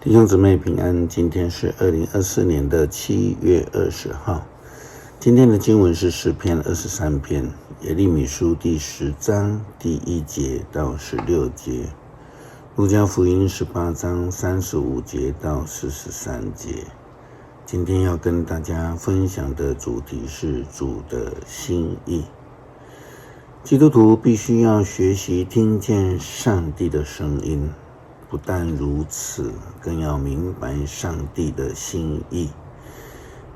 弟兄姊妹平安，今天是2024年的7月20号。今天的经文是诗篇23篇，耶利米书第10章第1节到16节，路加福音18章35节到43节。今天要跟大家分享的主题是主的心意。基督徒必须要学习听见上帝的声音，不但如此，更要明白上帝的心意。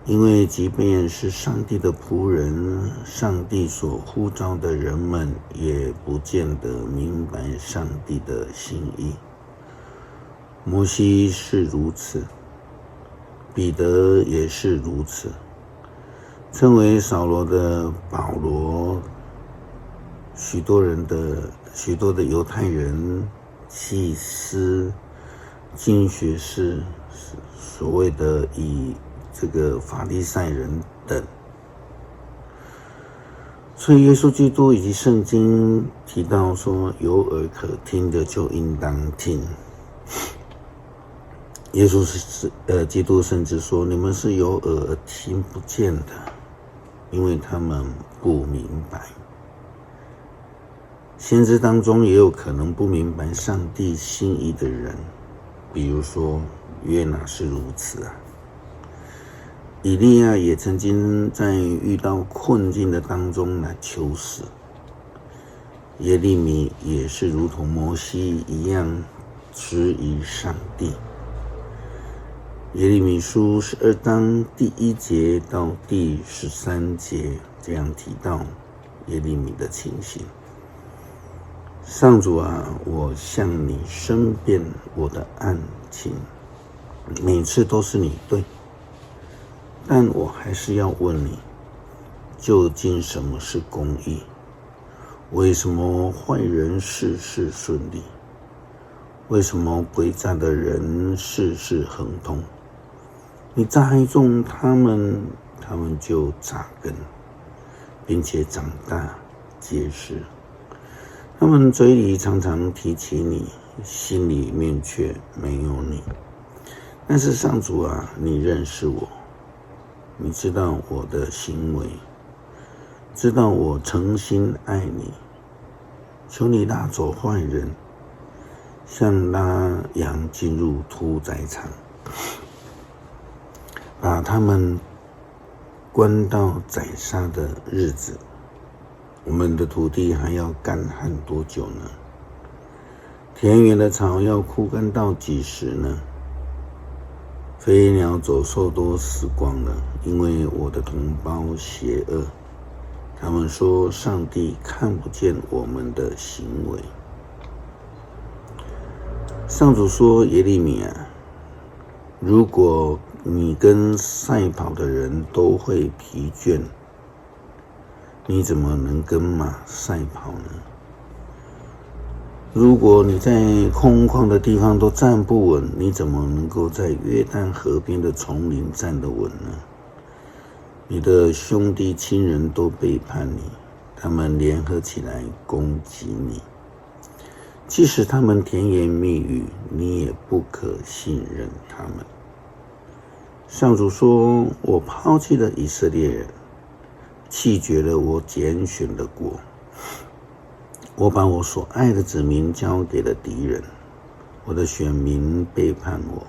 因为即便是上帝的仆人，上帝所呼召的人们也不见得明白上帝的心意。摩西是如此，彼得也是如此。称为扫罗的保罗，许多的犹太人、祭司、经学士，所谓的这个法利赛人等。所以耶稣基督以及圣经提到说，有耳可听的就应当听。耶稣基督甚至说，你们是有耳而听不见的，因为他们不明白。先知当中也有可能不明白上帝心意的人，比如说约拿是如此啊。以利亚也曾经在遇到困境的当中来求死。耶利米也是如同摩西一样质疑上帝。耶利米书12章第1节到第13节这样提到耶利米的情形。上主啊，我向你申辩我的案情，每次都是你对，但我还是要问你，究竟什么是公义？为什么坏人事事顺利？为什么诡诈的人事事亨通？你栽种他们，他们就扎根，并且长大结实。他们嘴里常常提起你，心里面却没有你。但是上主啊，你认识我，你知道我的行为，知道我诚心爱你。求你拉走坏人，像拉羊进入屠宰场，把他们关到宰杀的日子。我们的土地还要干旱多久呢？田园的草要枯干到几时呢？飞鸟走兽都死光了，因为我的同胞邪恶。他们说上帝看不见我们的行为。上主说，耶利米啊，如果你跟赛跑的人都会疲倦，你怎么能跟马赛跑呢？如果你在空旷的地方都站不稳，你怎么能够在约旦河边的丛林站得稳呢？你的兄弟亲人都背叛你，他们联合起来攻击你。即使他们甜言蜜语，你也不可信任他们。上主说，我抛弃了以色列人，弃绝了我拣选的国。我把我所爱的子民交给了敌人，我的选民背叛我，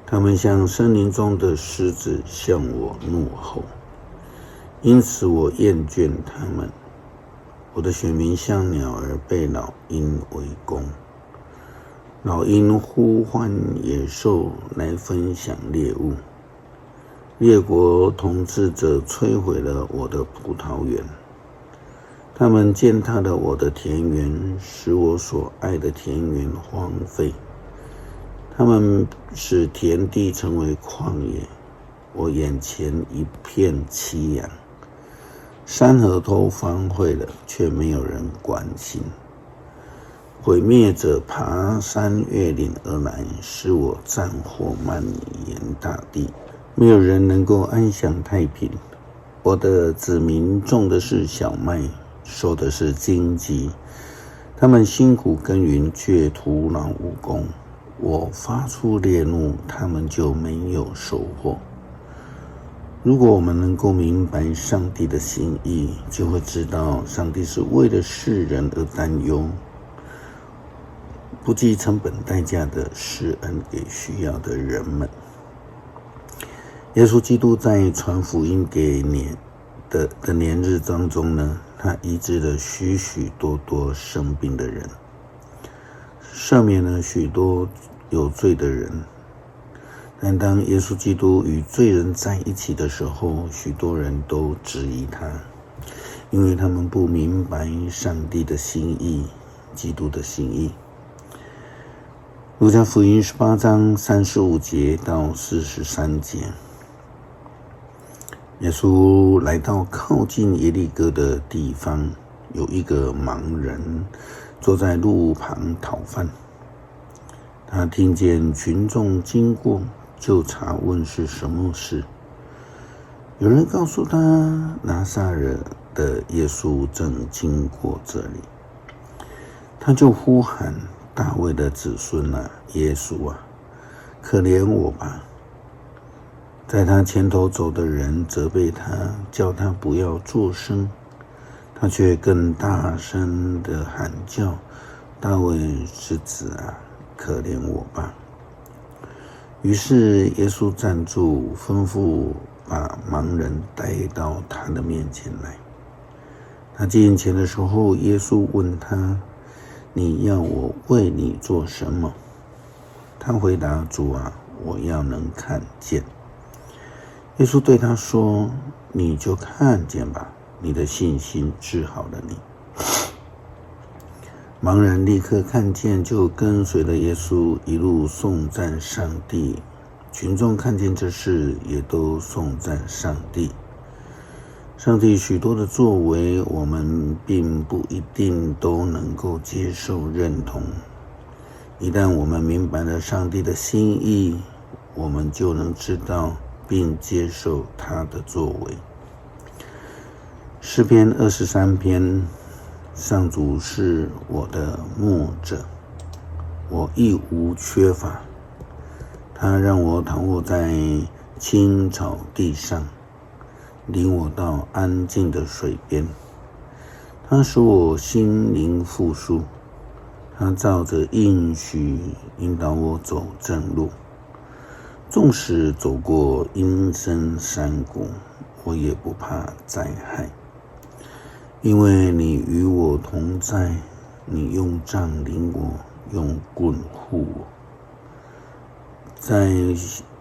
他们像森林中的狮子向我怒吼，因此我厌倦他们。我的选民像鸟儿被老鹰围攻，老鹰呼唤野兽来分享猎物。列国统治者摧毁了我的葡萄园，他们践踏了我的田园，使我所爱的田园荒废。他们使田地成为旷野，我眼前一片凄凉。山河都荒废了，却没有人关心。毁灭者爬山越岭而来，使我战火蔓延大地。没有人能够安享太平。我的子民种的是小麦，收的是荆棘，他们辛苦耕耘，却徒劳无功。我发出烈怒，他们就没有收获。如果我们能够明白上帝的心意，就会知道上帝是为了世人而担忧，不计成本代价的施恩给需要的人们。耶稣基督在传福音给的年日当中呢，他医治了许许多多生病的人，赦免了许多有罪的人。但当耶稣基督与罪人在一起的时候，许多人都质疑他，因为他们不明白上帝的心意，基督的心意。路加福音18章35节到43节，耶稣来到靠近耶利哥的地方，有一个盲人坐在路旁讨饭。他听见群众经过，就查问是什么事。有人告诉他，拿撒勒的耶稣正经过这里。他就呼喊，大卫的子孙啊，耶稣啊，可怜我吧。在他前头走的人责备他，叫他不要作声，他却更大声地喊叫，大卫之子啊，可怜我吧。于是耶稣站住，吩咐把盲人带到他的面前来。他近前的时候，耶稣问他，你要我为你做什么？他回答，主啊，我要能看见。耶稣对他说，你就看见吧，你的信心治好了你。盲人立刻看见，就跟随了耶稣，一路颂赞上帝。群众看见这事，也都颂赞上帝。上帝许多的作为，我们并不一定都能够接受认同。一旦我们明白了上帝的心意，我们就能知道并接受他的作为。诗篇23篇，上主是我的牧者，我亦无缺乏。他让我躺卧在青草地上，领我到安静的水边。他使我心灵复苏，他照着应许引导我走正路。纵使走过阴森山谷，我也不怕灾害，因为你与我同在，你用杖领我，用棍护我。在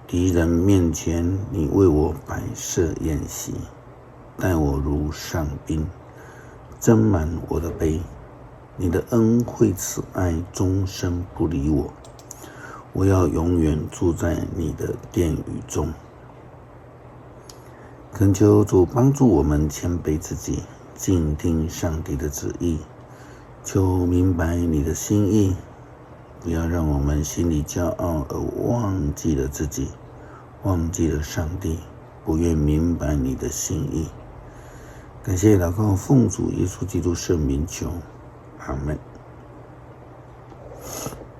敌人面前，你为我摆设宴席，待我如上宾，斟满我的杯。你的恩惠慈爱终身不离我，我要永远住在你的殿宇中。恳求主帮助我们谦卑自己，静听上帝的旨意，求明白你的心意，不要让我们心里骄傲而忘记了自己，忘记了上帝，不愿明白你的心意。感谢祷告，奉主耶稣基督圣名求，阿们。